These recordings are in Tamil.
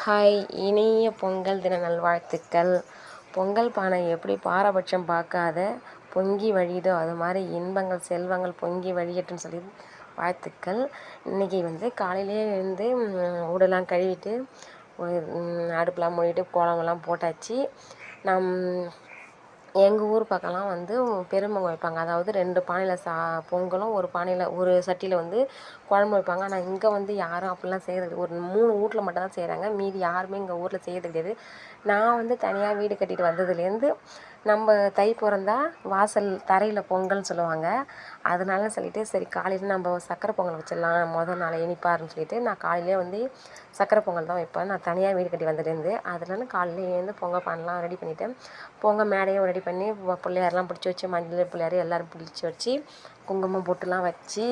ஹாய், இனிய பொங்கல் தின நல்வாழ்த்துக்கள். பொங்கல் பானை எப்படி பாரபட்சம் பார்க்காத பொங்கி வழியுதோ அது மாதிரி இன்பங்கள் செல்வங்கள் பொங்கி வழியட்டுன்னு சொல்லி வாழ்த்துக்கள். இன்றைக்கி காலையிலேயே எழுந்து வீடெல்லாம் கழுவிட்டு அடுப்பெலாம் மூடிட்டு கோலமெல்லாம் போட்டாச்சு. எங்கள் ஊர் பக்கம்லாம் பெரும்பொங்கல் வைப்பாங்க. அதாவது 2 பானையில் பொங்கலும் ஒரு பானையில் ஒரு சட்டியில் குழம்பு வைப்பாங்க. ஆனால் இங்கே யாரும் அப்படிலாம் செய்கிறது ஒரு 3 வீட்ல மட்டும் தான் செய்கிறாங்க. மீதி யாருமே எங்கள் ஊரில் செய்கிறது கிடையாது. நான் தனியாக வீடு கட்டிட்டு வந்ததுலேருந்து நம்ம தை பிறந்தா வாசல் தரையில் பொங்கல்னு சொல்லுவாங்க. அதனால சொல்லிட்டு சரி காலையில் நம்ம சக்கரை பொங்கல் வச்சிடலாம் நாள் இனிப்பாருன்னு சொல்லிட்டு நான் காலையிலே சக்கரை பொங்கல் தான் வைப்பேன். நான் தனியாக வீடு கட்டி வந்ததுலேருந்து அதனால காலையில் எழுந்து பொங்கல் பானெலாம் ரெடி பண்ணிவிட்டேன். பொங்கல் மேடையும் ரெடி பண்ணி பிள்ளையாரெலாம் பிடிச்சி வச்சு மஞ்சள் பிள்ளையார் எல்லோரும் பிடிச்சி வச்சு குங்குமம் பொட்டுலாம் வச்சு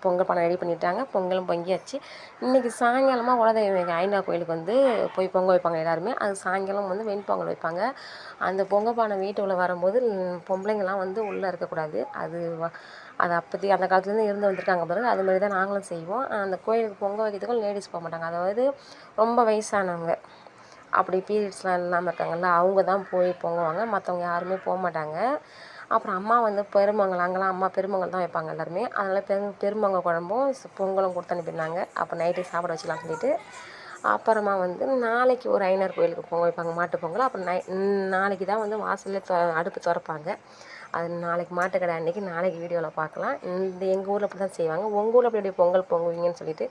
பொங்கல் பானை ரெடி பண்ணிட்டாங்க. பொங்கலும் பொங்கியாச்சு. இன்றைக்கி சாயங்காலமாக குலதெய்வம் ஐயனார் கோயிலுக்கு போய் பொங்கல் வைப்பாங்க எல்லாருமே. அது சாயங்காலம் வெண்பொங்கல் வைப்பாங்க. அந்த பொங்கல் பானை வீட்டுக்குள்ளே வரும்போது பொம்பளைங்கள்லாம் உள்ளே இருக்கக்கூடாது. அது அப்போதைக்கு அந்த காலத்துலேருந்து இருந்து வந்திருக்காங்க பாருங்க. அதுமாரி தான் நாங்களும் செய்வோம். அந்த கோயிலுக்கு பொங்கல் வைக்கிறதுக்கும் லேடிஸ் போக மாட்டாங்க. அதாவது ரொம்ப வயசானவங்க அப்படி பீரியட்ஸ்லாம் இல்லாமல் இருக்காங்கல்ல அவங்க தான் போய் பொங்குவாங்க. மற்றவங்க யாருமே போக மாட்டாங்க. அப்புறம் அம்மா பெரும்பொங்கல் அங்கெல்லாம் அம்மா பெரும்பொங்கல் தான் வைப்பாங்க எல்லாருமே. அதனால் பெரும்பொங்கல் குழம்பும் பொங்கலும் கொடுத்து அனுப்பியிருந்தாங்க. அப்போ நைட்டு சாப்பிட வச்சுக்கலாம்னு சொல்லிட்டு அப்புறமா நாளைக்கு ஒரு ஐயனார் கோயிலுக்கு பொங்கல் வைப்பாங்க மாட்டு பொங்கல். அப்புறம் நாளைக்கு தான் வாசலில் அடுப்பு திறப்பாங்க. அது நாளைக்கு மாட்டுக்கடை அன்றைக்கி நாளைக்கு வீடியோவில் பார்க்கலாம். எங்கள் ஊரில் அப்படி தான் செய்வாங்க. உங்கள் ஊரில் அப்படி பொங்கல் பொங்குவீங்கன்னு சொல்லிட்டு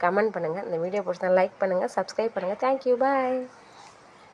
கமெண்ட் பண்ணுங்கள். இந்த வீடியோ பிடிச்சா லைக் பண்ணுங்கள், சப்ஸ்கிரைப் பண்ணுங்கள். தேங்க்யூ, பாய்.